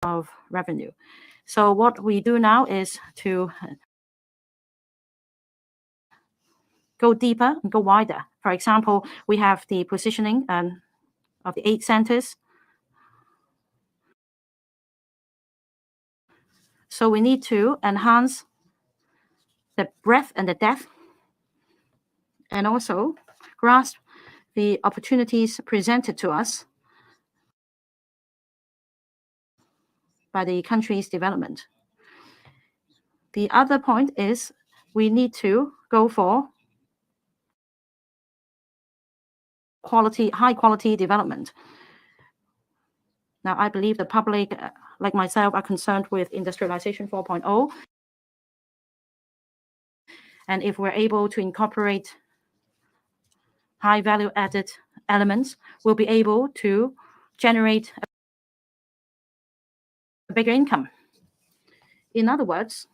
of revenue. So what we do now is to go deeper and go wider. For example, we have the positioning of the 8 centers. So we need to enhance the breadth and the depth, and also grasp the opportunities presented to us by the country's development. The other point is we need to go for high quality development. Now, I believe the public, like myself, are concerned with industrialization 4.0. And if we're able to incorporate high value added elements, we'll be able to generate a bigger income. In other words,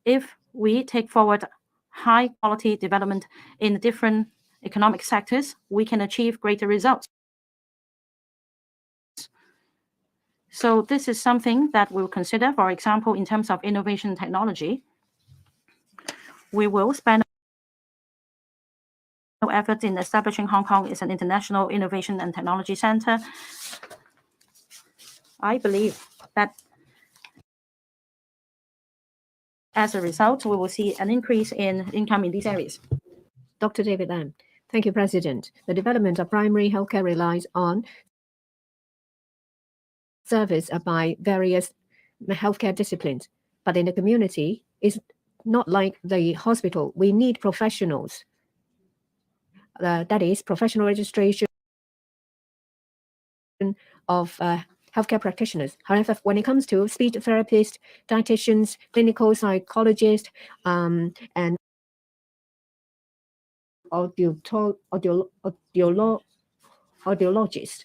if we take forward high quality development in different economic sectors, we can achieve greater results. So this is something that we'll consider. For example, in terms of innovation technology, we will spend efforts in establishing Hong Kong as an international innovation and technology center. I believe that as a result, we will see an increase in income in these areas. Dr. David Lam. Thank you, President. The development of primary healthcare relies on service by various healthcare disciplines. But in the community, it's not like the hospital. We need professionals. That is, professional registration of healthcare practitioners. However, when it comes to speech therapists, dietitians, clinical psychologists, and audiologist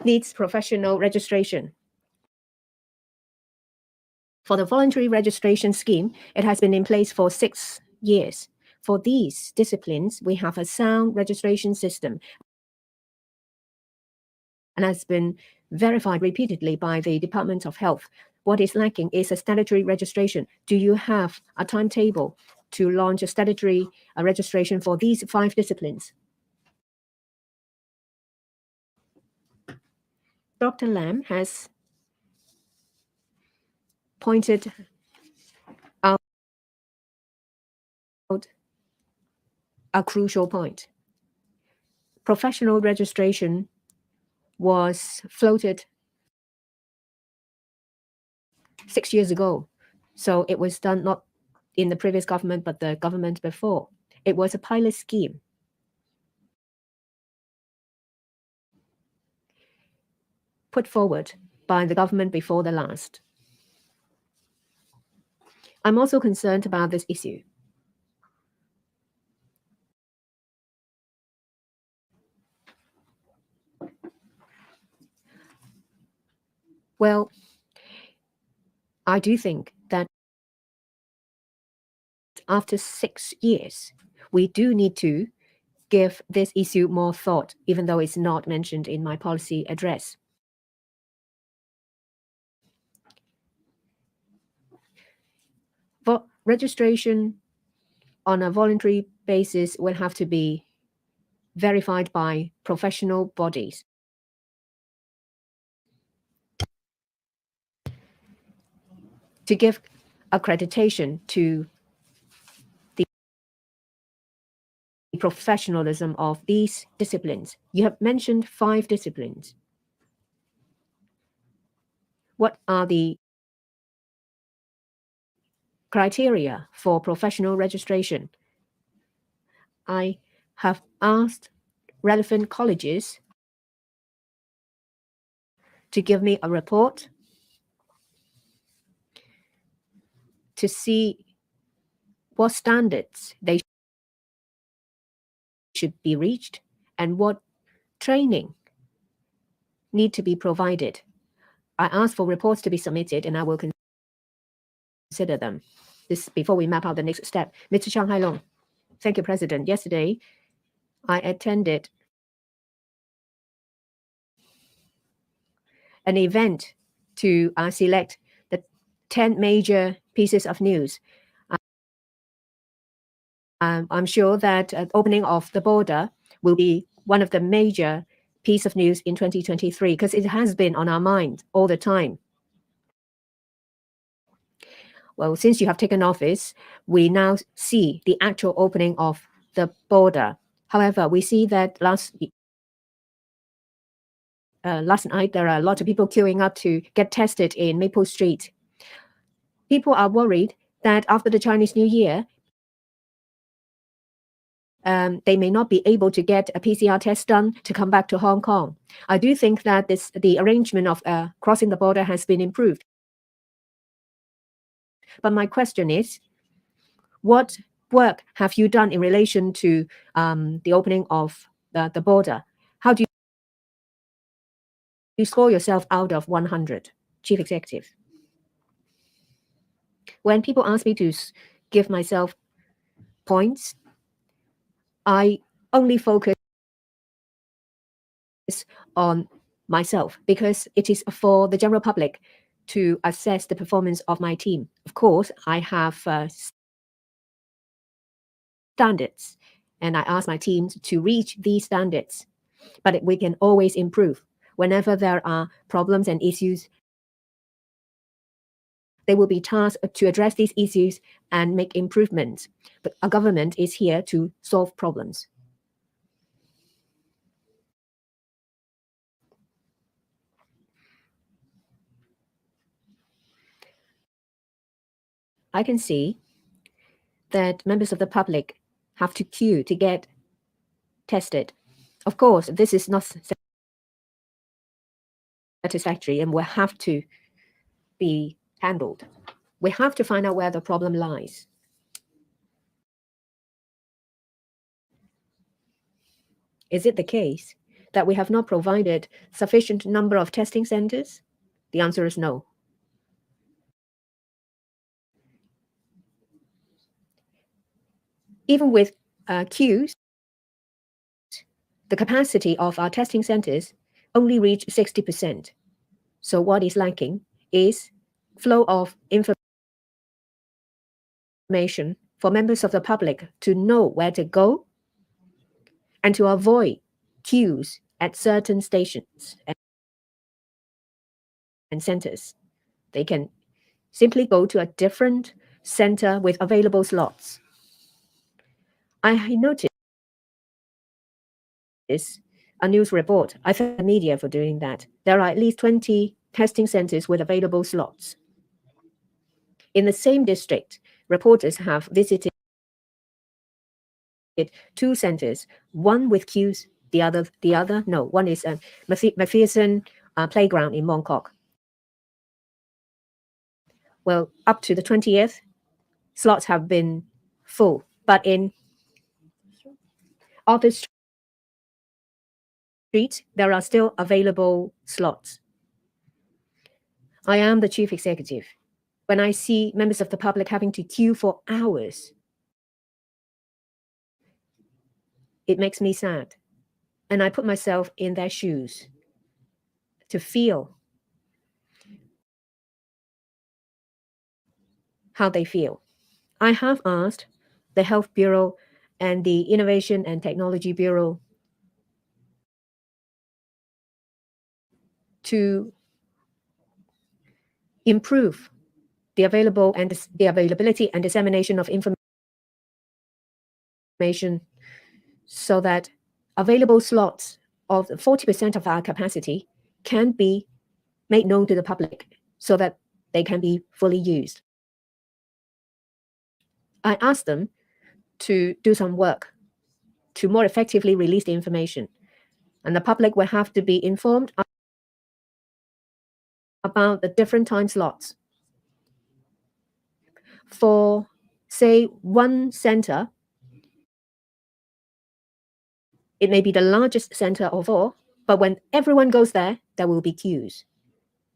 needs professional registration. For the voluntary registration scheme, it has been in place for 6 years. For these disciplines, we have a sound registration system and has been verified repeatedly by the Department of Health. What is lacking is a statutory registration. Do you have a timetable to launch a statutory registration for these 5 disciplines? Dr. Lam has pointed out a crucial point. Professional registration was floated 6 years ago. So it was done not in the previous government, but the government before. It was a pilot scheme. Put forward by the government before the last. I'm also concerned about this issue. Well, I do think that after 6 years, we do need to give this issue more thought, even though it's not mentioned in my policy address. Registration on a voluntary basis will have to be verified by professional bodies. To give accreditation to the professionalism of these disciplines. You have mentioned 5 disciplines. What are the criteria for professional registration? I have asked relevant colleges to give me a report to see what standards they should be reached and what training need to be provided. I asked for reports to be submitted and I will consider them. This before we map out the next step. Mr. Chiang Hai-long. Thank you, President. Yesterday, I attended an event to select the 10 major pieces of news. I'm sure that opening of the border will be one of the major piece of news in 2023 because it has been on our mind all the time. Well, since you have taken office, we now see the actual opening of the border. However, we see that last night there are a lot of people queuing up to get tested in Maple Street. People are worried that after the Chinese New Year, they may not be able to get a PCR test done to come back to Hong Kong. I do think that the arrangement of crossing the border has been improved. But my question is, what work have you done in relation to the opening of the border? How do you score yourself out of 100, Chief Executive? When people ask me to give myself points, I only focus on myself because it is for the general public to assess the performance of my team. Of course, I have standards, and I ask my teams to reach these standards. But we can always improve. Whenever there are problems and issues, they will be tasked to address these issues and make improvements. But our government is here to solve problems. I can see that members of the public have to queue to get tested. Of course, this is not satisfactory and will have to be handled. We have to find out where the problem lies. Is it the case that we have not provided sufficient number of testing centers? The answer is no. Even with queues, the capacity of our testing centers only reach 60%. So what is lacking is flow of information for members of the public to know where to go and to avoid queues at certain stations and centers. They can simply go to a different center with available slots. I noticed a news report. I thank the media for doing that. There are at least 20 testing centers with available slots. In the same district, reporters have visited 2 centers, one with queues, the other no. One is Macpherson Playground in Mong Kok. Well, up to the 20th, slots have been full, but in Office Street, there are still available slots. I am the chief executive. When I see members of the public having to queue for hours, it makes me sad. And I put myself in their shoes to feel how they feel. I have asked the Health Bureau and the Innovation and Technology Bureau to improve the availability and dissemination of information so that available slots of 40% of our capacity can be made known to the public so that they can be fully used. I asked them to do some work to more effectively release the information, and the public will have to be informed about the different time slots. For, say, one center, it may be the largest center of all, but when everyone goes there, there will be queues.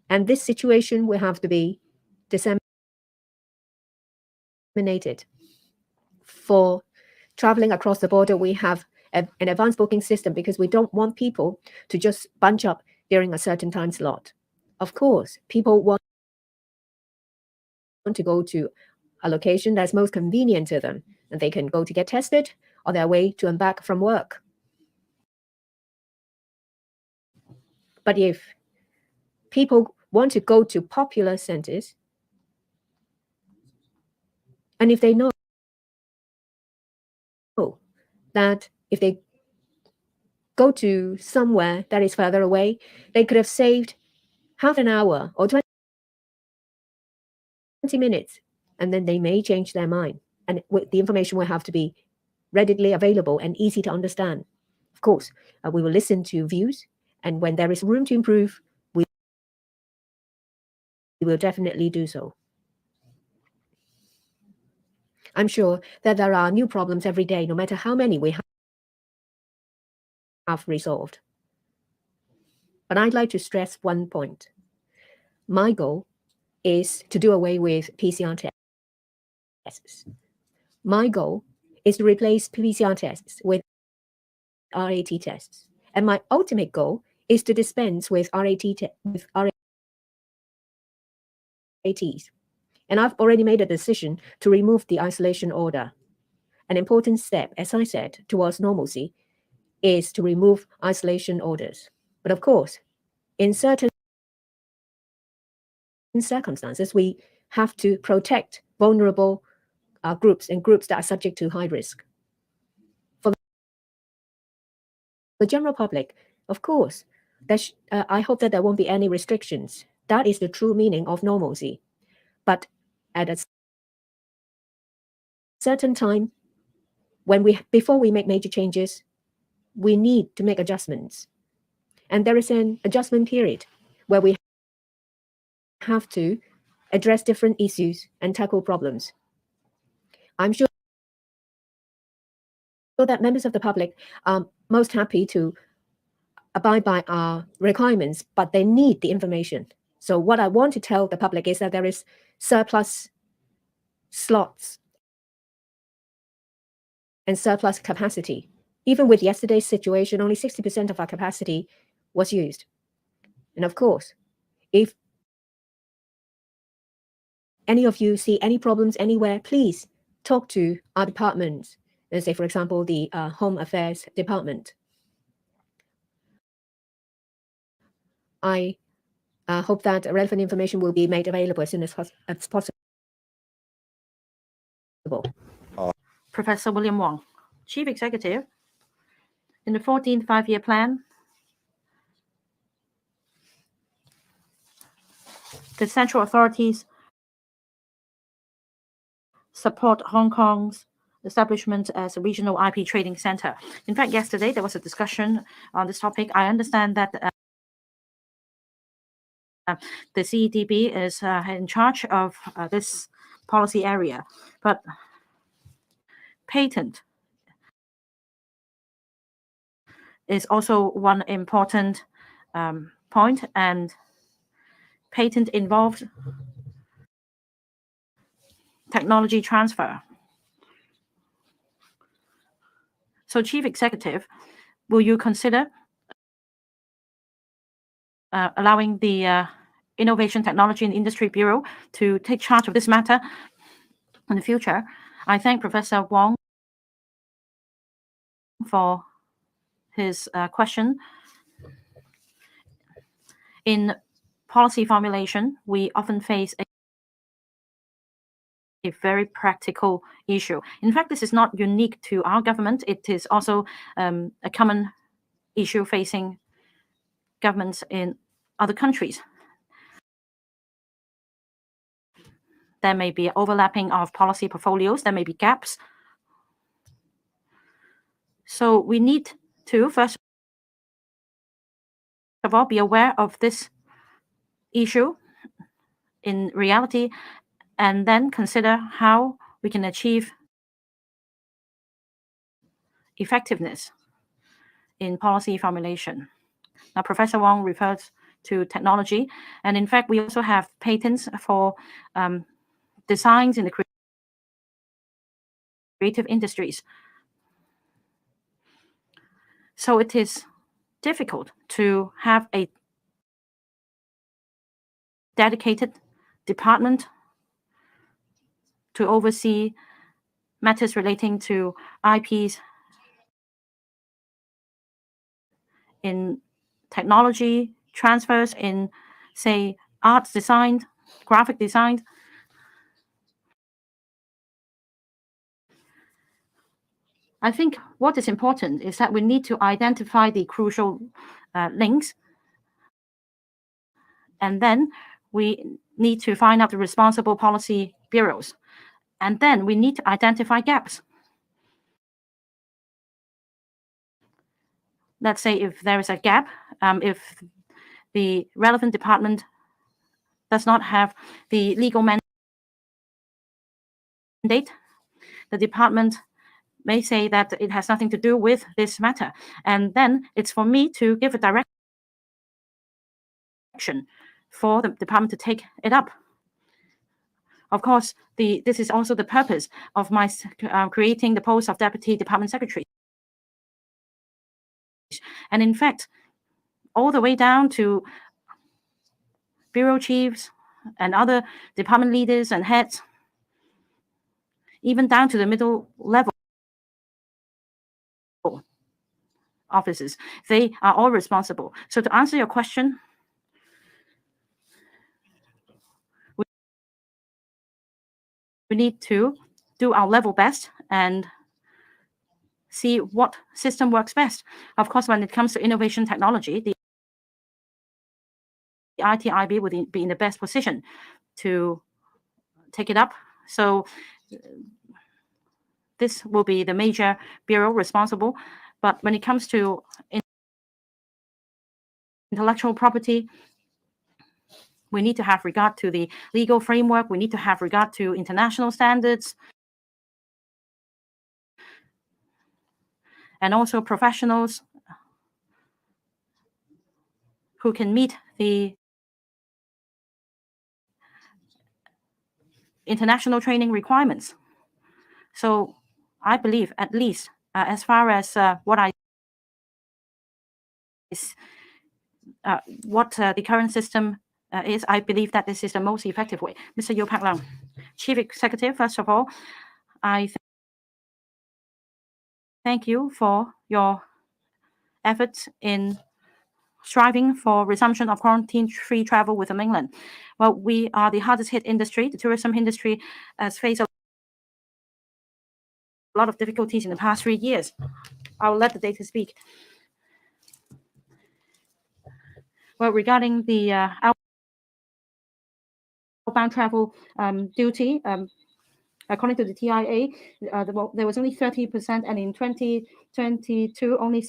And this situation will have to be disseminated. For traveling across the border, we have an advanced booking system because we don't want people to just bunch up during a certain time slot. Of course, people want to go to a location that's most convenient to them, and they can go to get tested on their way to and back from work. But if people want to go to popular centers, and if they know that if they go to somewhere that is further away, they could have saved half an hour or 20 minutes, and then they may change their mind. And the information will have to be readily available and easy to understand. Of course, we will listen to views, and when there is room to improve, we will definitely do so. I'm sure that there are new problems every day, no matter how many we have resolved. But I'd like to stress one point. My goal is to do away with PCR tests. My goal is to replace PCR tests with RAT tests. And my ultimate goal is to dispense with RATs. And I've already made a decision to remove the isolation order. An important step, as I said, towards normalcy is to remove isolation orders. But of course, in certain circumstances, we have to protect vulnerable groups and groups that are subject to high risk. For the general public, of course, I hope that there won't be any restrictions. That is the true meaning of normalcy. But at a certain time, before we make major changes, we need to make adjustments. And there is an adjustment period where we have to address different issues and tackle problems. I'm sure that members of the public are most happy to abide by our requirements, but they need the information. So what I want to tell the public is that there is surplus slots and surplus capacity. Even with yesterday's situation, only 60% of our capacity was used. And of course, if any of you see any problems anywhere, please talk to our departments. Let's say, for example, the Home Affairs Department. I hope that relevant information will be made available as soon as possible. Professor William Wong, Chief Executive. In the 14th Five-Year Plan, the central authorities support Hong Kong's establishment as a regional IP trading center. In fact, yesterday there was a discussion on this topic. I understand that the CEDB is in charge of this policy area, but patent is also one important point, and patent involved technology transfer. So, Chief Executive, will you consider allowing the Innovation Technology and Industry Bureau to take charge of this matter in the future? I thank Professor Wong for his question. In policy formulation, we often face a very practical issue. In fact, this is not unique to our government. It is also a common issue facing governments in other countries. There may be overlapping of policy portfolios. There may be gaps. So we need to, first of all, be aware of this issue in reality, and then consider how we can achieve effectiveness in policy formulation. Now, Professor Wong refers to technology, and in fact, we also have patents for designs in the creative industries. So it is difficult to have a dedicated department to oversee matters relating to IPs in technology transfers, in, say, art design, graphic design. I think what is important is that we need to identify the crucial links, and then we need to find out the responsible policy bureaus, and then we need to identify gaps. Let's say if there is a gap, if the relevant department does not have the legal mandate, the department may say that it has nothing to do with this matter, and then it's for me to give a direction for the department to take it up. Of course, this is also the purpose of my creating the post of Deputy Department Secretary. And in fact, all the way down to bureau chiefs and other department leaders and heads, even down to the middle level officers, they are all responsible. So to answer your question, we need to do our level best and see what system works best. Of course, when it comes to innovation technology, the ITIB would be in the best position to take it up. So this will be the major bureau responsible. But when it comes to intellectual property, we need to have regard to the legal framework. We need to have regard to international standards, and also professionals who can meet the international training requirements. So I believe, at least as far as what the current system is, I believe that this is the most effective way. Mr. Yu Pak-lang, Chief Executive, first of all, I thank you for your efforts in striving for resumption of quarantine-free travel with the mainland. Well, we are the hardest hit industry. The tourism industry has faced a lot of difficulties in the past 3 years. I will let the data speak. Well, regarding the outbound travel duty, according to the TIA, there was only 30%, and in 2022, only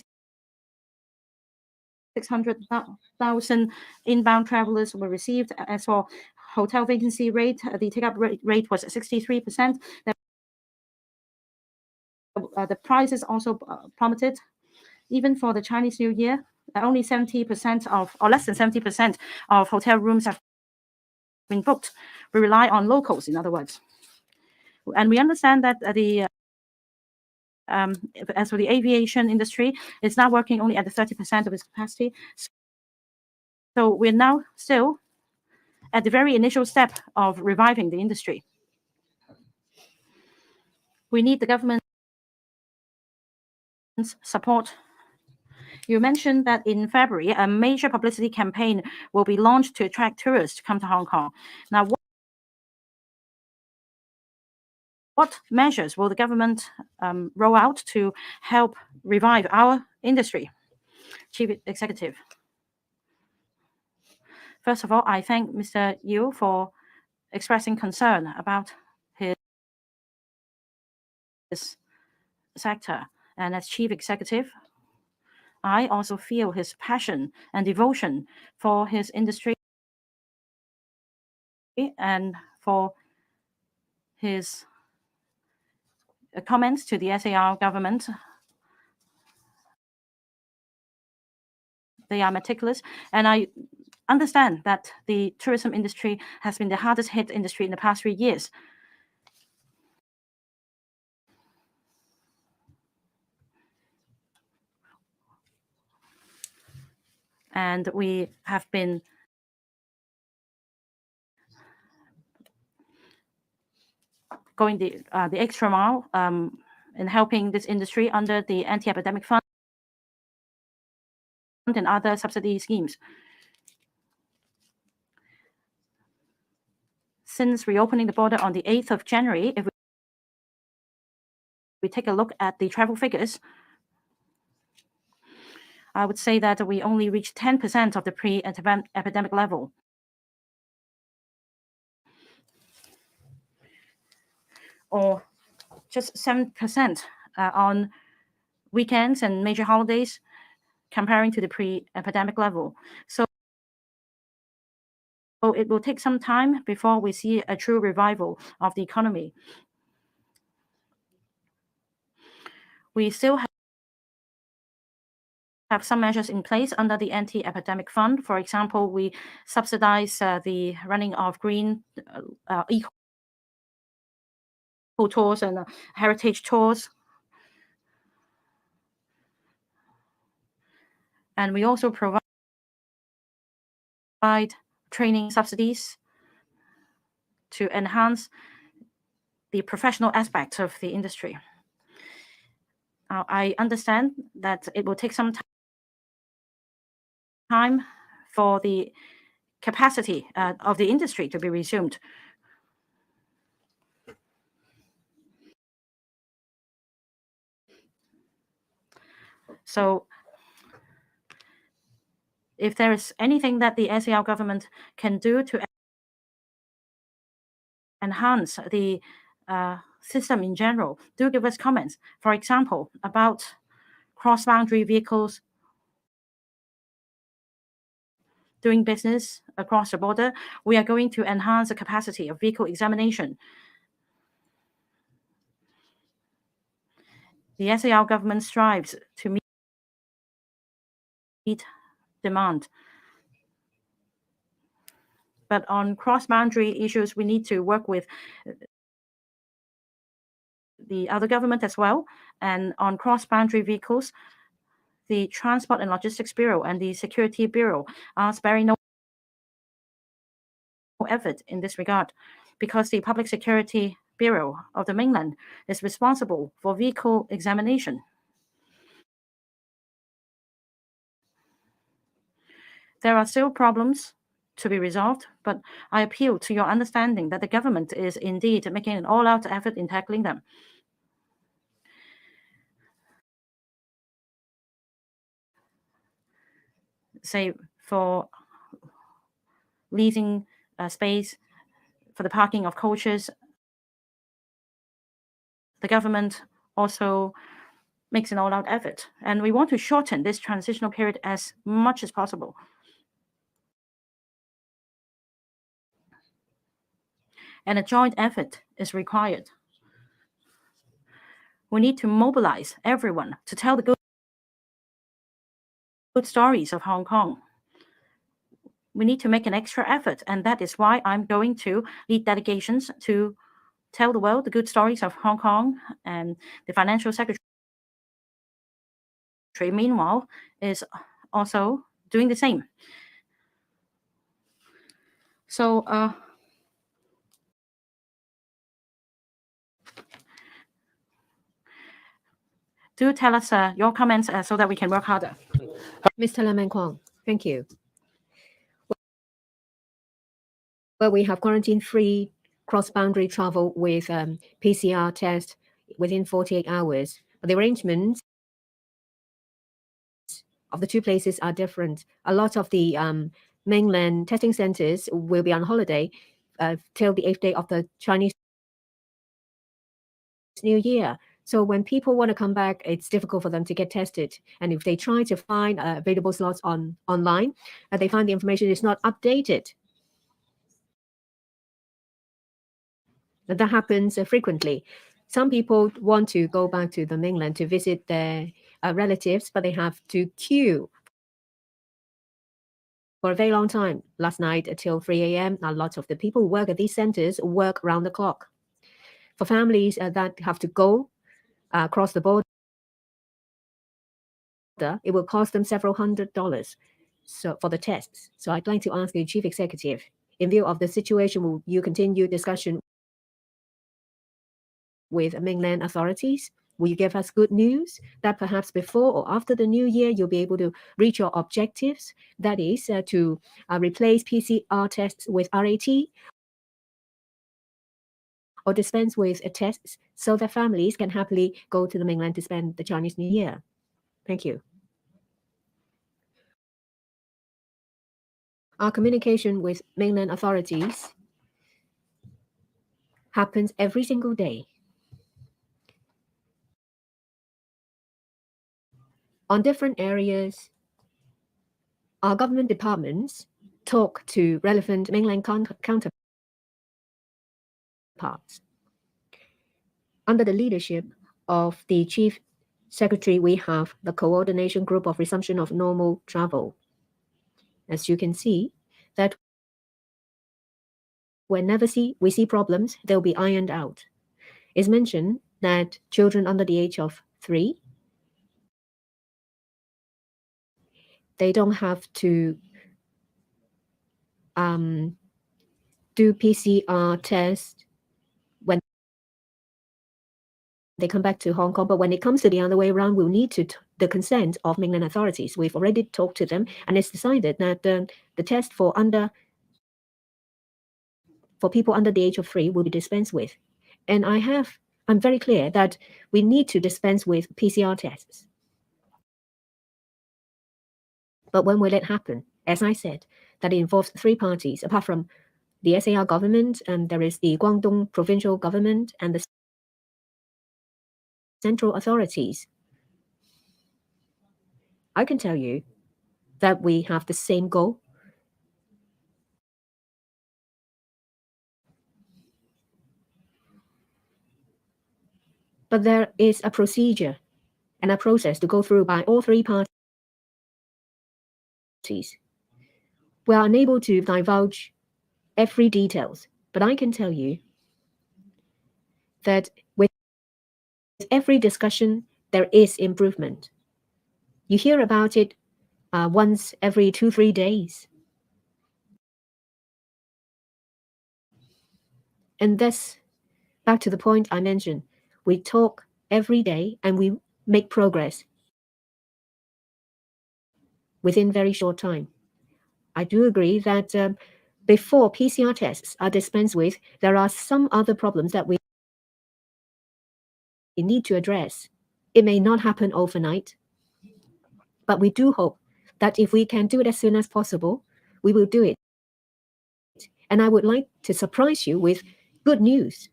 600,000 inbound travelers were received. As for hotel vacancy rate, the take-up rate was 63%. The prices also plummeted. Even for the Chinese New Year, only 70% of, or less than 70% of hotel rooms have been booked. We rely on locals, in other words. And we understand that as for the aviation industry, it's now working only at the 30% of its capacity. So we're now still at the very initial step of reviving the industry. We need the government's support. You mentioned that in February, a major publicity campaign will be launched to attract tourists to come to Hong Kong. Now, what measures will the government roll out to help revive our industry? Chief Executive. First of all, I thank Mr. Yu for expressing concern about his sector. And as Chief Executive, I also feel his passion and devotion for his industry and for his comments to the SAR government. They are meticulous, and I understand that the tourism industry has been the hardest hit industry in the past 3 years. And we have been going the extra mile in helping this industry under the anti-epidemic fund and other subsidy schemes. Since reopening the border on the 8th of January, if we take a look at the travel figures, I would say that we only reached 10% of the pre-epidemic level. Or just 7% on weekends and major holidays comparing to the pre-epidemic level. So it will take some time before we see a true revival of the economy. We still have some measures in place under the anti-epidemic fund. For example, we subsidize the running of green eco tours and heritage tours. And we also provide training subsidies to enhance the professional aspects of the industry. I understand that it will take some time for the capacity of the industry to be resumed. So if there is anything that the SAR government can do to enhance the system in general, do give us comments. For example, about cross-boundary vehicles doing business across the border, we are going to enhance the capacity of vehicle examination. The SAR government strives to meet demand. But on cross-boundary issues, we need to work with the other government as well. And on cross-boundary vehicles, the Transport and Logistics Bureau and the Security Bureau are sparing no effort in this regard, because the Public Security Bureau of the mainland is responsible for vehicle examination. There are still problems to be resolved, but I appeal to your understanding that the government is indeed making an all-out effort in tackling them. Say for leasing space for the parking of coaches, the government also makes an all-out effort, and we want to shorten this transitional period as much as possible. And a joint effort is required. We need to mobilize everyone to tell the good stories of Hong Kong. We need to make an extra effort, and that is why I'm going to lead delegations to tell the world the good stories of Hong Kong, and the Financial Secretary, meanwhile, is also doing the same. So do tell us your comments so that we can work harder. Mr. Lam and Kwong, thank you. Well, we have quarantine-free cross-boundary travel with PCR test within 48 hours. But the arrangements of the two places are different. A lot of the mainland testing centers will be on holiday till the 8th day of the Chinese New Year. So when people want to come back, it's difficult for them to get tested. And if they try to find available slots online, they find the information is not updated. That happens frequently. Some people want to go back to the mainland to visit their relatives, but they have to queue for a very long time. Last night until 3 a.m., a lot of the people who work at these centers work round the clock. For families that have to go across the border, it will cost them several $100s for the tests. So I'd like to ask the Chief Executive, in view of the situation, will you continue discussion with mainland authorities? Will you give us good news that perhaps before or after the new year, you'll be able to reach your objectives? That is to replace PCR tests with RAT or dispense with tests so that families can happily go to the mainland to spend the Chinese New Year. Thank you. Our communication with mainland authorities happens every single day. On different areas, our government departments talk to relevant mainland counterparts. Under the leadership of the Chief Secretary, we have the Coordination Group of Resumption of Normal Travel. As you can see, that whenever we see problems, they'll be ironed out. It's mentioned that children under the age of 3, they don't have to do PCR test when they come back to Hong Kong. But when it comes to the other way around, we'll need the consent of mainland authorities. We've already talked to them, and it's decided that the test for people under the age of 3 will be dispensed with. And I'm very clear that we need to dispense with PCR tests. But when will it happen? As I said, that it involves 3 parties. Apart from the SAR government, and there is the Guangdong provincial government and the central authorities. I can tell you that we have the same goal. But there is a procedure and a process to go through by all 3 parties. We are unable to divulge every details, but I can tell you that with every discussion, there is improvement. You hear about it once every 2-3 days. And that's back to the point I mentioned. We talk every day and we make progress within very short time. I do agree that before PCR tests are dispensed with, there are some other problems that we need to address. It may not happen overnight, but we do hope that if we can do it as soon as possible, we will do it. And I would like to surprise you with good news.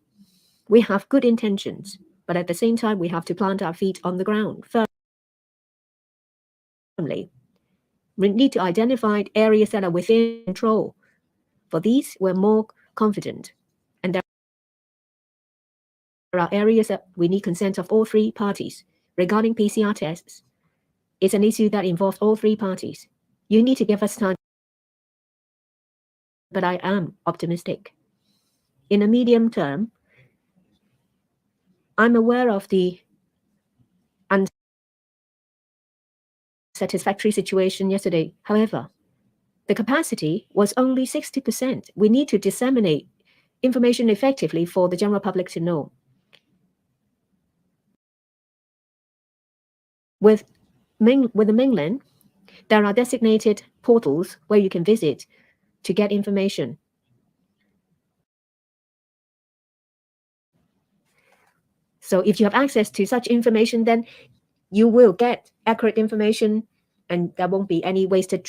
We have good intentions, but at the same time, we have to plant our feet on the ground firmly. We need to identify areas that are within control. For these, we're more confident. And there are areas that we need consent of all 3 parties. Regarding PCR tests, it's an issue that involves all 3 parties. You need to give us time, but I am optimistic. In the medium term, I'm aware of the unsatisfactory situation yesterday. However, the capacity was only 60%. We need to disseminate information effectively for the general public to know. With the mainland, there are designated portals where you can visit to get information. So if you have access to such information, then you will get accurate information and there won't be any wasted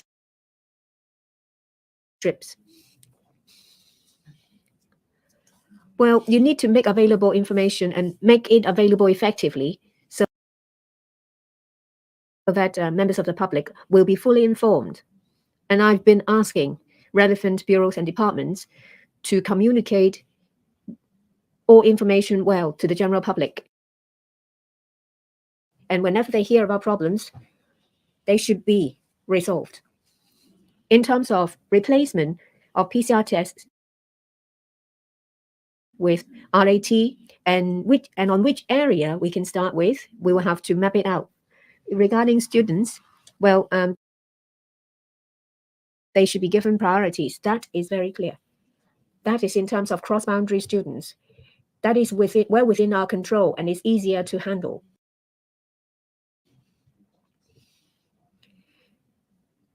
trips. Well, you need to make available information and make it available effectively so that members of the public will be fully informed. And I've been asking relevant bureaus and departments to communicate all information well to the general public. And whenever they hear about problems, they should be resolved. In terms of replacement of PCR tests with RAT and on which area we can start with, we will have to map it out. Regarding students, well, they should be given priorities. That is very clear. That is in terms of cross-boundary students. that is well within our control and is easier to handle.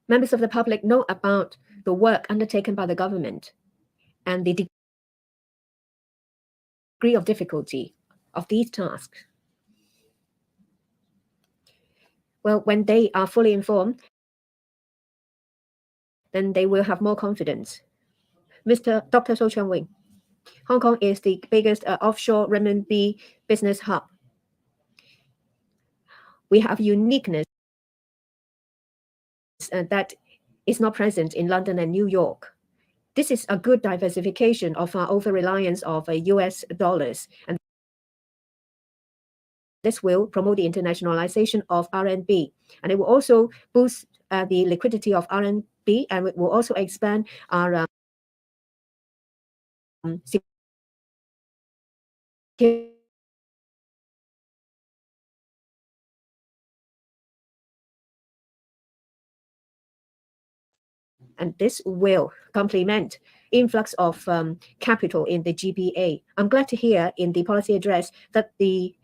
Members of the public know about the work undertaken by the government and the degree of difficulty of these tasks. Well, when they are fully informed, then they will have more confidence. Dr. So Chang-Wing, Hong Kong is the biggest offshore renminbi business hub. We have uniqueness that is not present in London and New York. This is a good diversification of our over-reliance of US dollars, and this will promote the internationalization of RMB, and it will also boost the liquidity of RMB, and it will also expand our and this will complement influx of capital in the GBA. I'm glad to hear in the policy address that the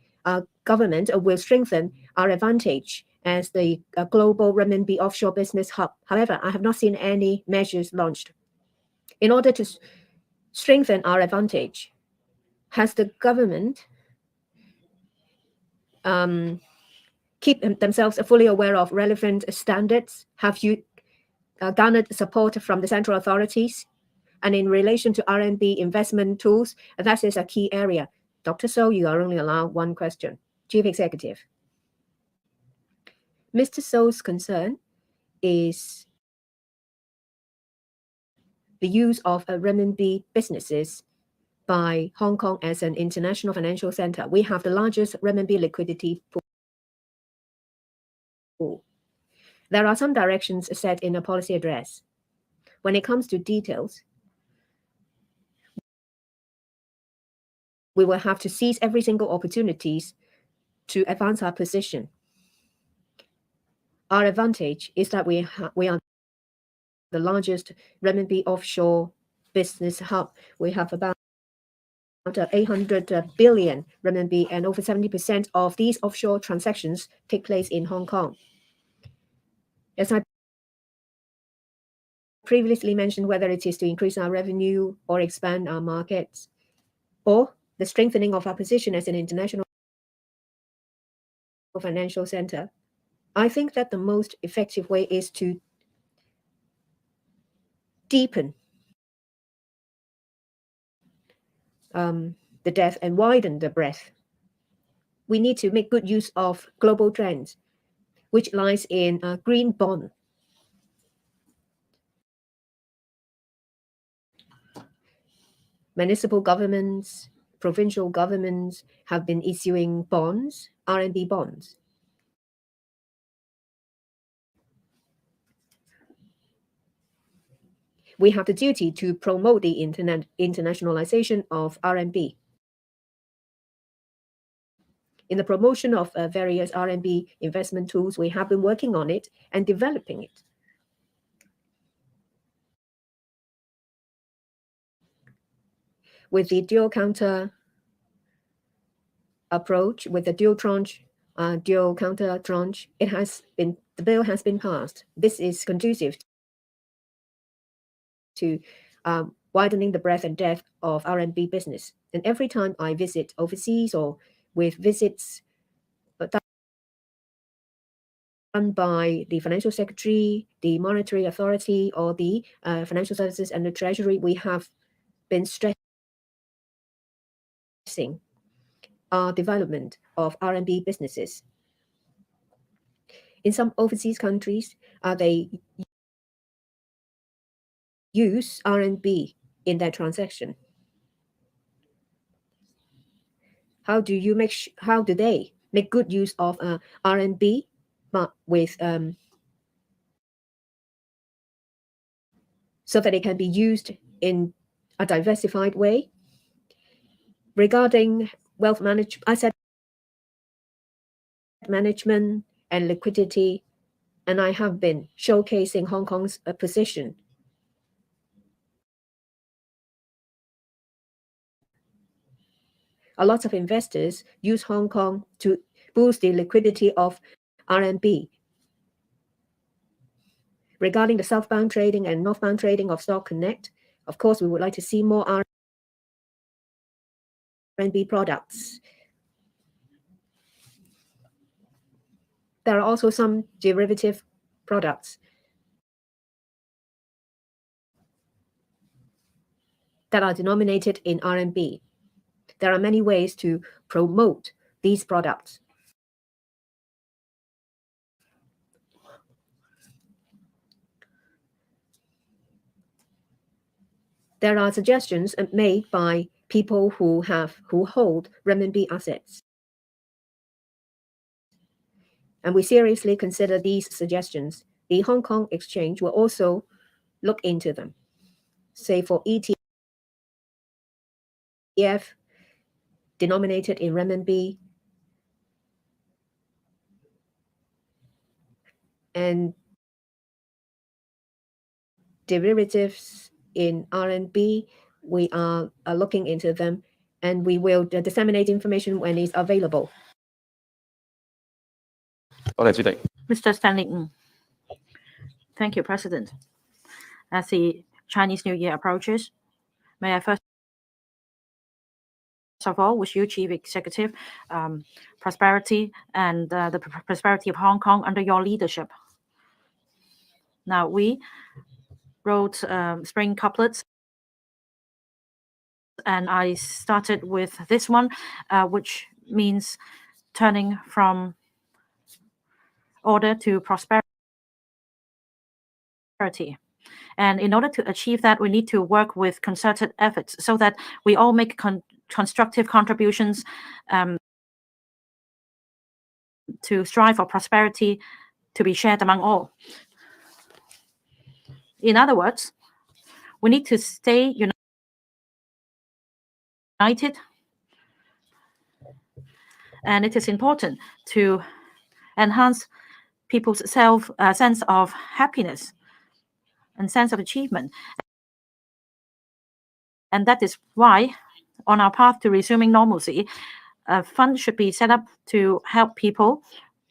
government will strengthen our advantage as the global renminbi offshore business hub. However, I have not seen any measures launched. In order to strengthen our advantage, has the government keep themselves fully aware of relevant standards? Have you garnered support from the central authorities? And in relation to RMB investment tools, that is a key area. Dr. So, you are only allowed one question. Chief Executive. Mr. So's concern is the use of renminbi businesses by Hong Kong as an international financial center. We have the largest renminbi liquidity pool. There are some directions set in a policy address. When it comes to details, we will have to seize every single opportunities to advance our position. Our advantage is that we are the largest renminbi offshore business hub. We have about 800 billion renminbi, and over 70% of these offshore transactions take place in Hong Kong. As I previously mentioned, whether it is to increase our revenue or expand our markets, or the strengthening of our position as an international financial center, I think that the most effective way is to deepen the depth and widen the breadth. We need to make good use of global trends, which lies in green bond. Municipal governments, provincial governments have been issuing bonds, RMB bonds. We have the duty to promote the internationalization of RMB. In the promotion of various RMB investment tools, we have been working on it and developing it. With the dual counter approach, with the dual tranche, dual counter tranche, the bill has been passed. This is conducive to widening the breadth and depth of RMB business. And every time I visit overseas or with visits done by the financial secretary, the monetary authority, or the financial services and the treasury, we have been stressing our development of RMB businesses. In some overseas countries, they use RMB in their transaction. How do they make good use of RMB, but with so that it can be used in a diversified way? Regarding wealth management, asset management and liquidity, and I have been showcasing Hong Kong's position. a lot of investors use Hong Kong to boost the liquidity of RMB. Regarding the southbound trading and northbound trading of Stock Connect, of course, we would like to see more RMB products. There are also some derivative products that are denominated in RMB. There are many ways to promote these products. There are suggestions made by people who hold renminbi assets. And we seriously consider these suggestions. The Hong Kong Exchange will also look into them. Say for ETF denominated in renminbi and derivatives in RMB, we are looking into them, and we will disseminate information when it's available. Mr. Stanley Ng. Thank you, President. As the Chinese New Year approaches, may I first of all wish you, Chief Executive, prosperity and the prosperity of Hong Kong under your leadership. Now, we wrote spring couplets, and I started with this one, which means turning from order to prosperity. And in order to achieve that, we need to work with concerted efforts so that we all make constructive contributions to strive for prosperity to be shared among all. In other words, we need to stay united, and it is important to enhance people's sense of happiness and sense of achievement. And that is why, on our path to resuming normalcy, a fund should be set up to help people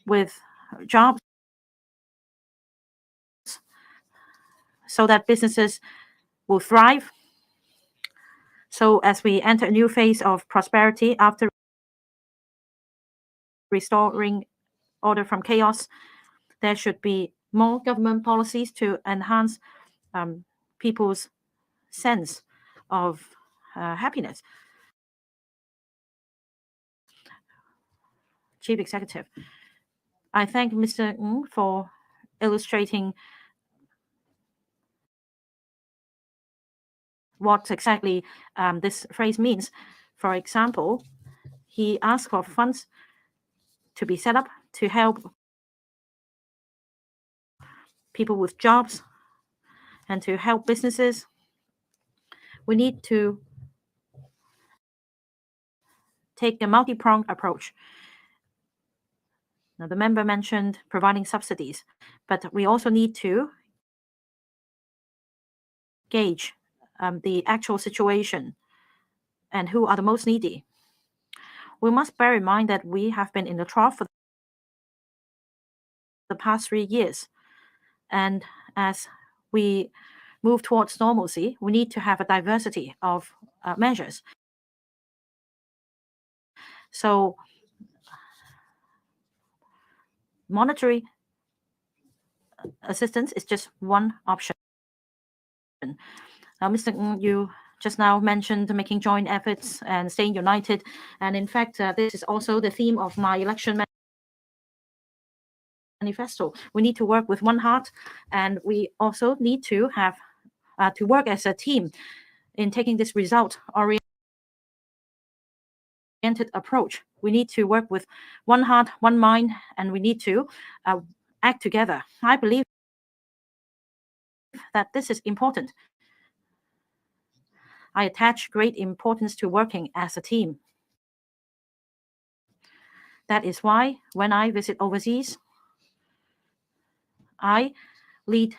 with jobs so that businesses will thrive. So as we enter a new phase of prosperity after restoring order from chaos, there should be more government policies to enhance people's sense of happiness. Chief Executive, I thank Mr. Ng for illustrating what exactly this phrase means. For example, he asked for funds to be set up to help people with jobs and to help businesses. We need to take a multi-pronged approach. Now, the member mentioned providing subsidies, but we also need to gauge the actual situation and who are the most needy. We must bear in mind that we have been in the trough for the past 3 years. And as we move towards normalcy, we need to have a diversity of measures. So monetary assistance is just one option. Mr. Ng, you just now mentioned making joint efforts and staying united. And in fact, this is also the theme of my election manifesto. We need to work with one heart, and we also need to have to work as a team in taking this result-oriented approach. We need to work with one heart, one mind, and we need to act together. I believe that this is important. I attach great importance to working as a team. That is why when I visit overseas, I lead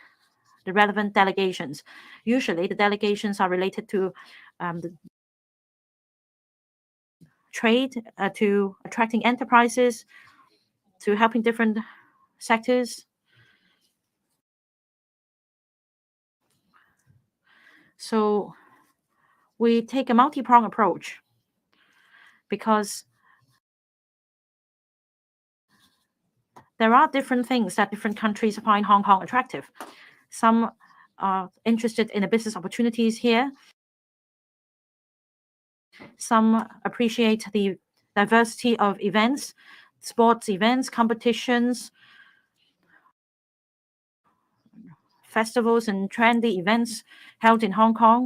the relevant delegations. Usually the delegations are related to trade, to attracting enterprises, to helping different sectors. So we take a multi-pronged approach because there are different things that different countries find Hong Kong attractive. Some are interested in the business opportunities here. Some appreciate the diversity of events, sports events, competitions, festivals, and trendy events held in Hong Kong.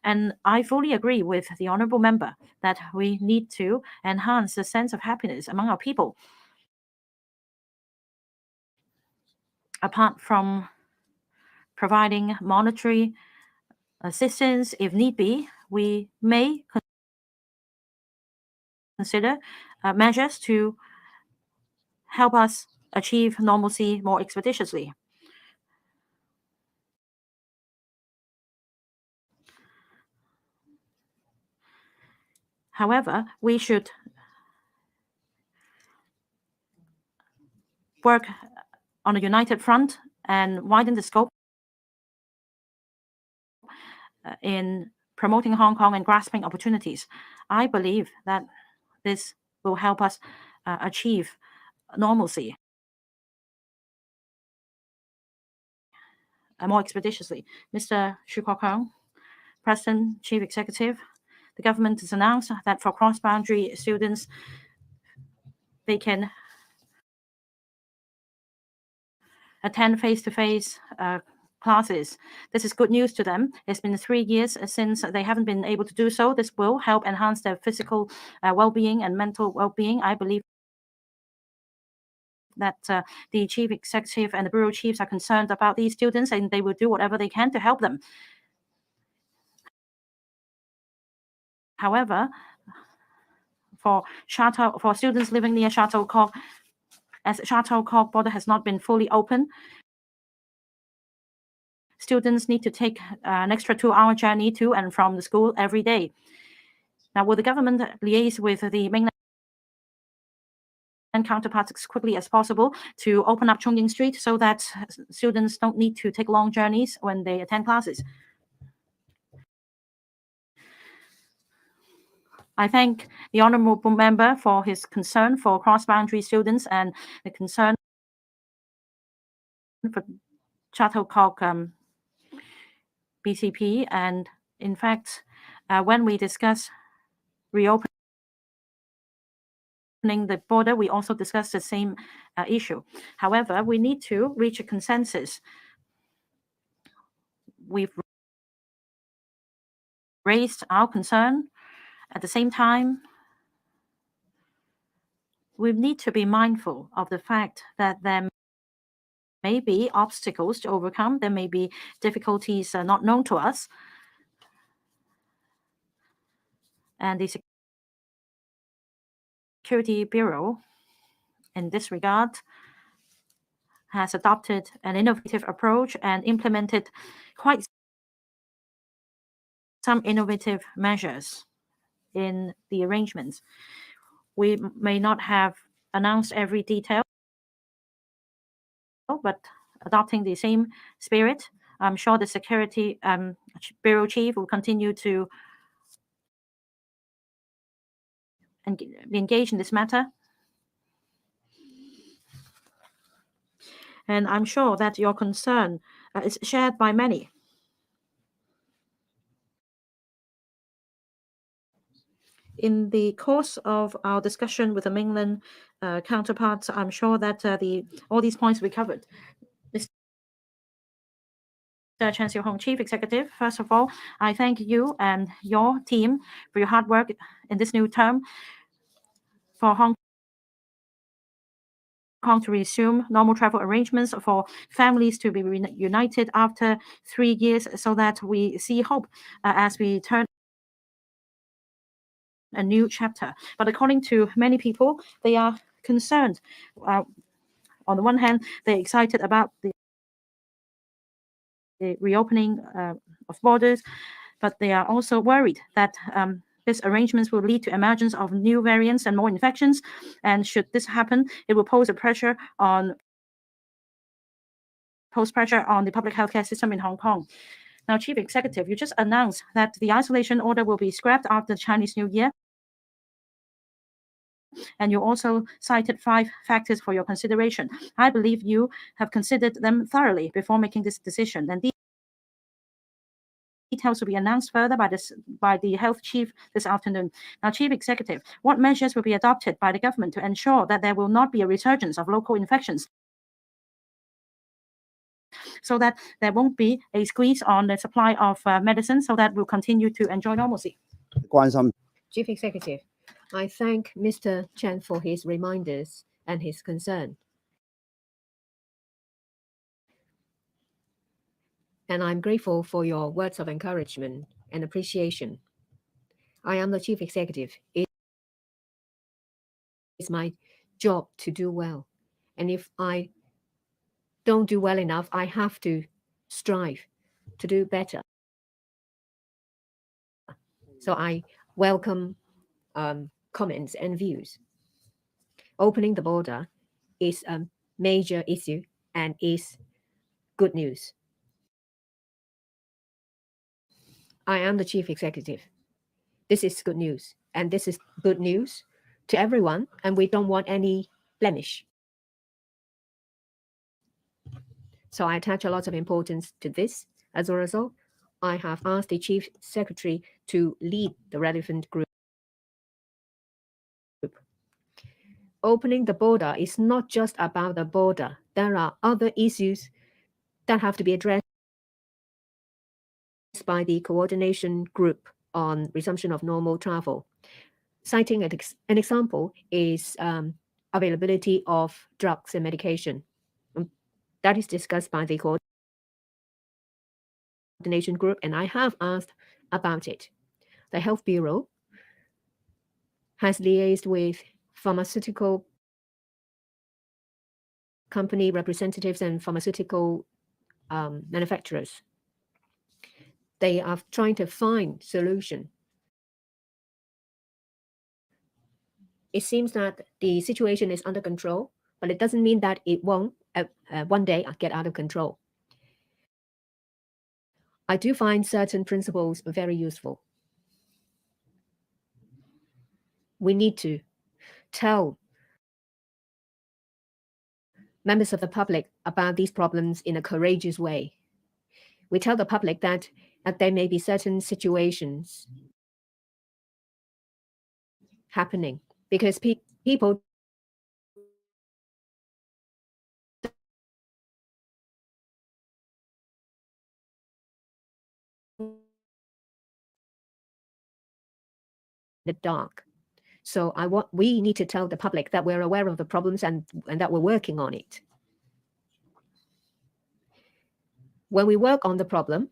And I fully agree with the honourable member that we need to enhance the sense of happiness among our people. Apart from providing monetary assistance, if need be, we may consider measures to help us achieve normalcy more expeditiously. However, we should work on a united front and widen the scope in promoting Hong Kong and grasping opportunities. I believe that this will help us achieve normalcy more expeditiously. Mr. Xu Guokong, President, Chief Executive, the government has announced that for cross-boundary students, they can attend face-to-face classes. This is good news to them. It's been 3 years since they haven't been able to do so. This will help enhance their physical well-being and mental well-being. I believe that the chief executive and the bureau chiefs are concerned about these students, and they will do whatever they can to help them. However, for students living near Shuttlecock, as Shuttlecock border has not been fully open, students need to take an extra 2-hour journey to and from the school every day. Now, will the government liaise with the mainland counterparts as quickly as possible to open up Chong Ying Street so that students don't need to take long journeys when they attend classes? I thank the honourable member for his concern for cross-boundary students and the concern for Shuttlecock BCP. And in fact, when we discuss reopening the border, we also discussed the same issue. However, we need to reach a consensus. We've raised our concern. At the same time, we need to be mindful of the fact that there may be obstacles to overcome. There may be difficulties not known to us. And the Security Bureau, in this regard, has adopted an innovative approach and implemented quite some innovative measures in the arrangements. We may not have announced every detail, but adopting the same spirit, I'm sure the Security Bureau Chief will continue to be engaged in this matter. And I'm sure that your concern is shared by many. In the course of our discussion with the mainland counterparts, I'm sure that all these points will be covered. Mr. Chen Xiuhong, Chief Executive, first of all, I thank you and your team for your hard work in this new term for Hong Kong to resume normal travel arrangements, for families to be reunited after 3 years, so that we see hope as we turn a new chapter. But according to many people, they are concerned. On the one hand, they're excited about the reopening of borders, but they are also worried that These arrangements will lead to emergence of new variants and more infections. And should this happen, it will pose pressure on the public healthcare system in Hong Kong. Now, Chief Executive, you just announced that the isolation order will be scrapped after Chinese New Year. And you also cited 5 factors for your consideration. I believe you have considered them thoroughly before making this decision. And details will be announced further by the health chief this afternoon. Now, Chief Executive, what measures will be adopted by the government to ensure that there will not be a resurgence of local infections, so that there won't be a squeeze on the supply of medicine, so that we'll continue to enjoy normalcy? Chief Executive, I thank Mr. Chen for his reminders and his concern. And I'm grateful for your words of encouragement and appreciation. I am the Chief Executive. It is my job to do well. And if I don't do well enough, I have to strive to do better. So I welcome comments and views. Opening the border is a major issue and is good news. I am the Chief Executive. This is good news, and this is good news to everyone, and we don't want any blemish. So I attach a lot of importance to this. As a result, I have asked the Chief Secretary to lead the relevant group. Opening the border is not just about the border. There are other issues that have to be addressed by the coordination group on resumption of normal travel. Citing an example is availability of drugs and medication. That is discussed by the coordination group, and I have asked about it. The Health Bureau has liaised with pharmaceutical company representatives and pharmaceutical manufacturers. They are trying to find solution. It seems that the situation is under control, but it doesn't mean that it won't one day get out of control. I do find certain principles very useful. We need to tell members of the public about these problems in a courageous way. We tell the public that there may be certain situations happening because people the dark. So we need to tell the public that we're aware of the problems and that we're working on it. When we work on the problem,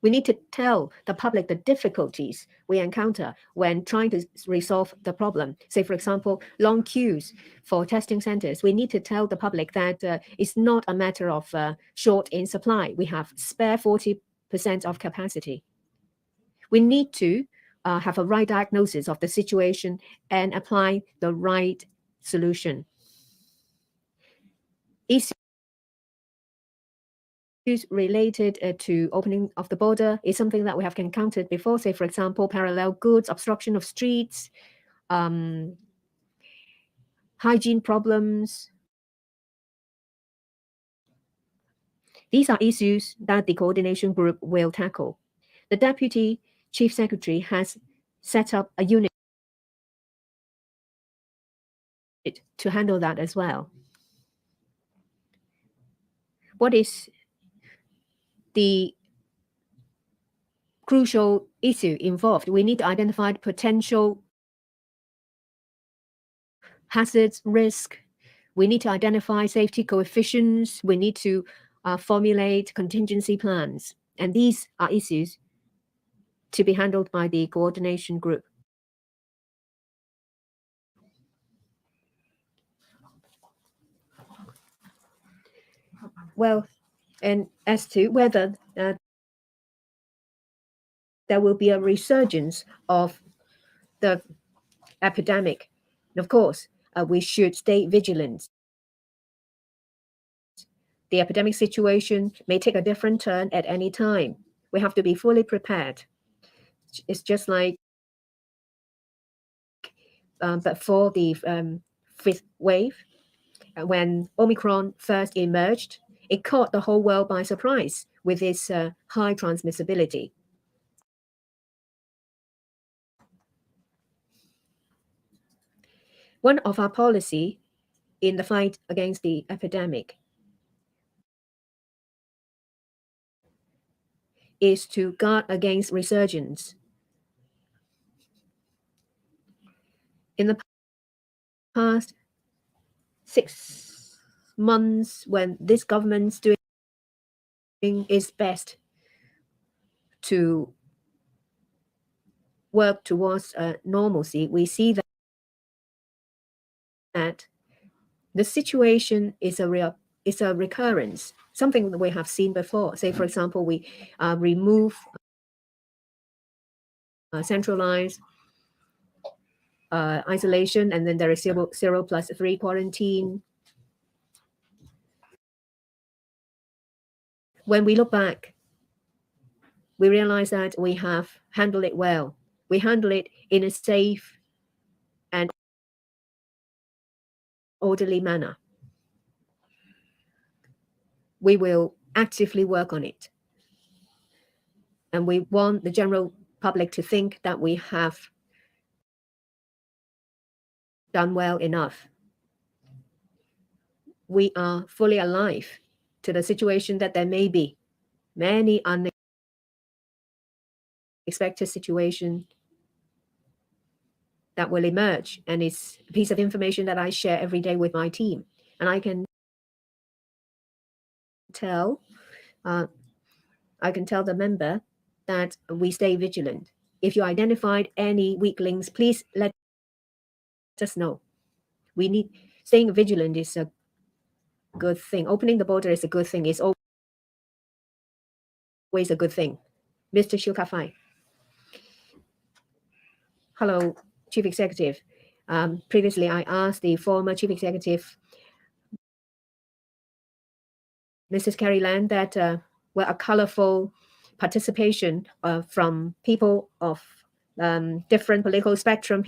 we need to tell the public the difficulties we encounter when trying to resolve the problem. Say, for example, long queues for testing centers. We need to tell the public that it's not a matter of short in supply. We have spare 40% of capacity. We need to have a right diagnosis of the situation and apply the right solution. Issues related to opening of the border is something that we have encountered before. Say, for example, parallel goods, obstruction of streets, hygiene problems. These are issues that the coordination group will tackle. The Deputy Chief Secretary has set up a unit to handle that as well. What is the crucial issue involved? We need to identify potential hazards, risk. We need to identify safety coefficients. We need to formulate contingency plans. And these are issues to be handled by the coordination group. Well, and as to whether there will be a resurgence of the epidemic. And of course, we should stay vigilant. The epidemic situation may take a different turn at any time. We have to be fully prepared. It's just like but for the fifth wave, when Omicron first emerged, it caught the whole world by surprise with its high transmissibility. One of our policy in the fight against the epidemic is to guard against resurgence. In the past 6 months, when this government's doing its best to work towards normalcy, we see that the situation is a recurrence, something that we have seen before. Say, for example, we remove centralized isolation, and then there is 0+3 quarantine. When we look back, we realize that we have handled it well. We handle it in a safe and orderly manner. We will actively work on it. And we want the general public to think that we have done well enough. We are fully alive to the situation that there may be many unexpected situations that will emerge. And it's a piece of information that I share every day with my team. And I can tell the member that we stay vigilant. If you identified any weak links, please let us know. Staying vigilant is a good thing. Opening the border is a good thing. It's always a good thing. Mr. Xiu Kafai. Hello, Chief Executive. Previously, I asked the former Chief Executive, Mrs. Carrie Lam, that a colorful participation from people of different political spectrum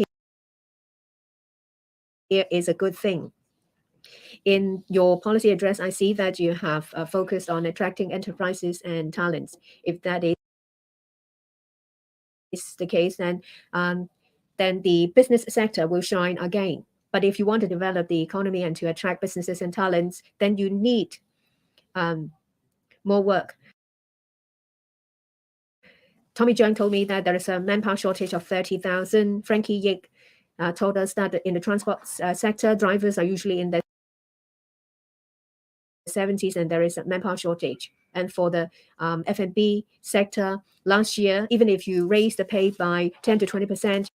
here is a good thing. In your policy address, I see that you have focused on attracting enterprises and talents. If that is the case, then the business sector will shine again. But if you want to develop the economy and to attract businesses and talents, then you need more work. Tommy Zhang told me that there is a manpower shortage of 30,000. Frankie Yik told us that in the transport sector, drivers are usually in their 70s and there is a manpower shortage. And for the F&B sector, last year, even if you raise the pay by 10 to 20%,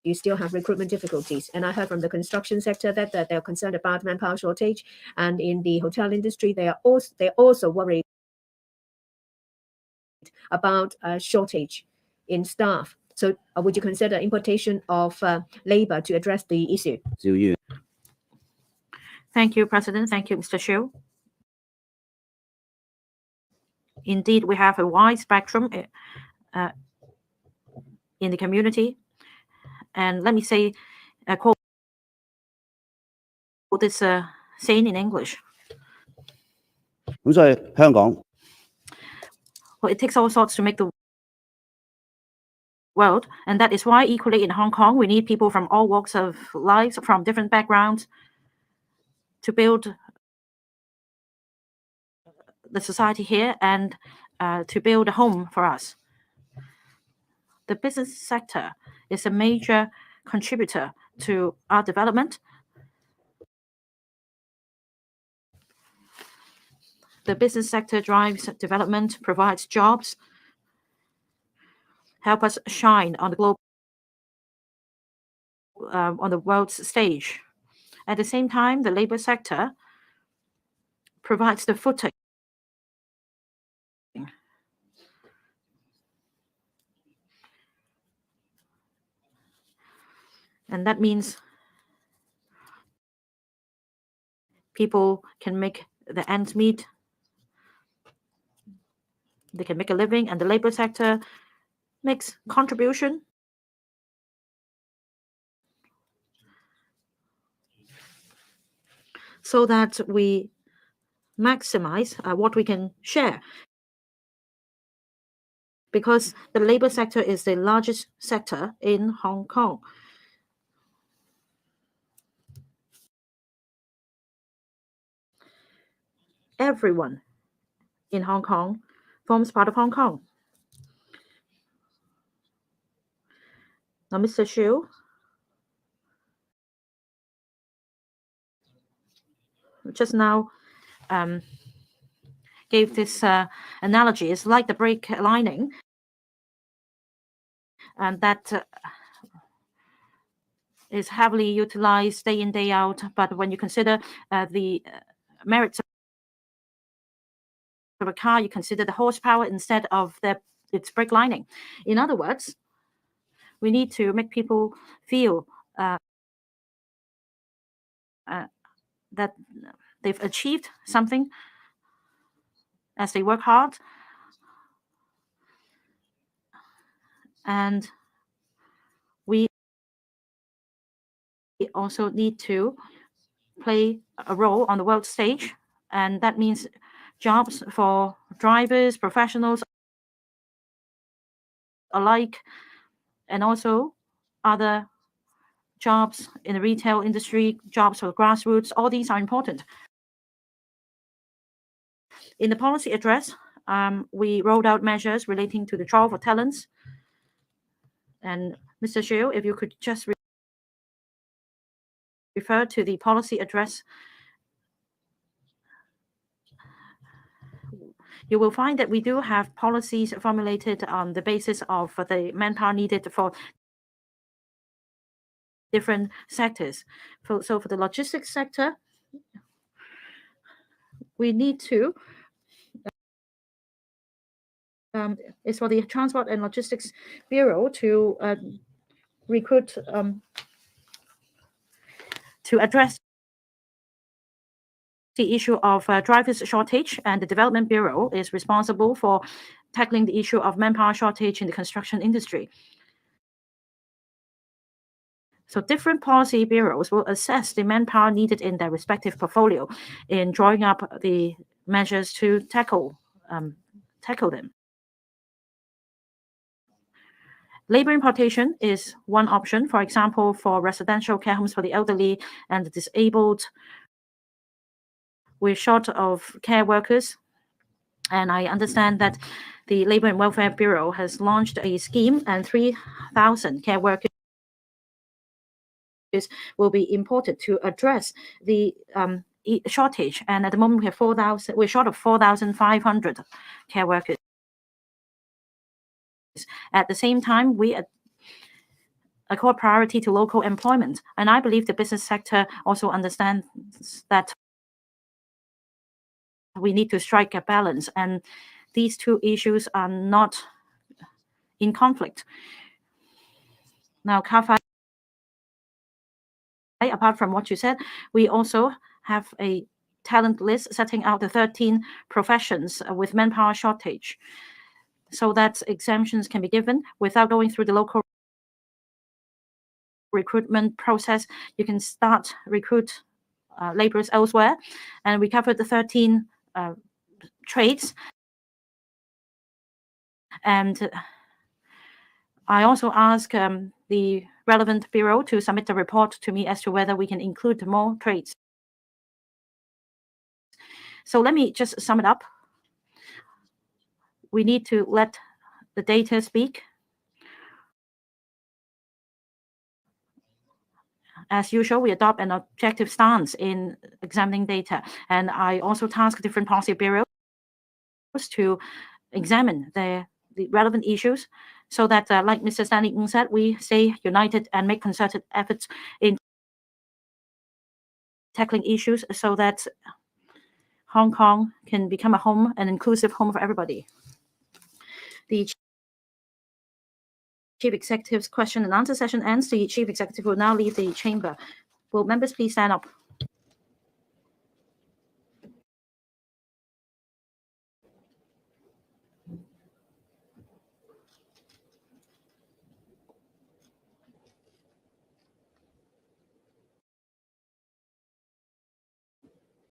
you still have recruitment difficulties. And I heard from the construction sector that they're concerned about manpower shortage. And in the hotel industry, they're also worried about a shortage in staff. So would you consider importation of labor to address the issue? Thank you, President. Thank you, Mr. Xiu. Indeed, we have a wide spectrum in the community. And let me say, quote this saying in English. Well, it takes all sorts to make the world, and that is why equally in Hong Kong, we need people from all walks of life, from different backgrounds, to build the society here and to build a home for us. The business sector is a major contributor to our development. The business sector drives development, provides jobs, help us shine on the global, on the world's stage. At the same time, the labor sector provides the footing And that means people can make the ends meet. They can make a living, and the labor sector makes contribution so that we maximize what we can share. Because the labor sector is the largest sector in Hong Kong. Everyone in Hong Kong forms part of Hong Kong. Now, Mr. Xu just now gave this analogy. It's like the brake lining, and that is heavily utilized day in, day out. But when you consider the merits of a car, you consider the horsepower instead of its brake lining. In other words, we need to make people feel that they've achieved something as they work hard. And we also need to play a role on the world stage, and that means jobs for drivers, professionals alike, and also other jobs in the retail industry, jobs for grassroots. All these are important. In the policy address, we rolled out measures relating to the trial for talents. And Mr. Xu, if you could just refer to the policy address, you will find that we do have policies formulated on the basis of the manpower needed for different sectors. So for the logistics sector, we need to it's for the Transport and Logistics Bureau to recruit to address the issue of drivers shortage, and the Development Bureau is responsible for tackling the issue of manpower shortage in the construction industry. So different policy bureaus will assess the manpower needed in their respective portfolio in drawing up the measures to tackle them. Labor importation is one option, for example, for residential care homes for the elderly and the disabled. We're short of care workers, and I understand that the Labor and Welfare Bureau has launched a scheme, and 3,000 care workers will be imported to address the shortage. And at the moment, we have 4,000. We're short of 4,500 care workers. At the same time, we accord priority to local employment, and I believe the business sector also understands that we need to strike a balance, and these two issues are not in conflict. Now, Ka-Fai, apart from what you said, we also have a talent list setting out the 13 professions with manpower shortage, so that exemptions can be given without going through the local recruitment process. You can start recruit laborers elsewhere, and we covered the 13 trades. And I also ask the relevant bureau to submit a report to me as to whether we can include more trades. So let me just sum it up. We need to let the data speak. As usual, we adopt an objective stance in examining data. And I also task different policy bureaus to examine the relevant issues so that, like Mr. Stanley Ng said, we stay united and make concerted efforts in tackling issues so that Hong Kong can become a home, an inclusive home for everybody. The Chief Executive's question and answer session ends. The Chief Executive will now leave the chamber. Will members please stand up?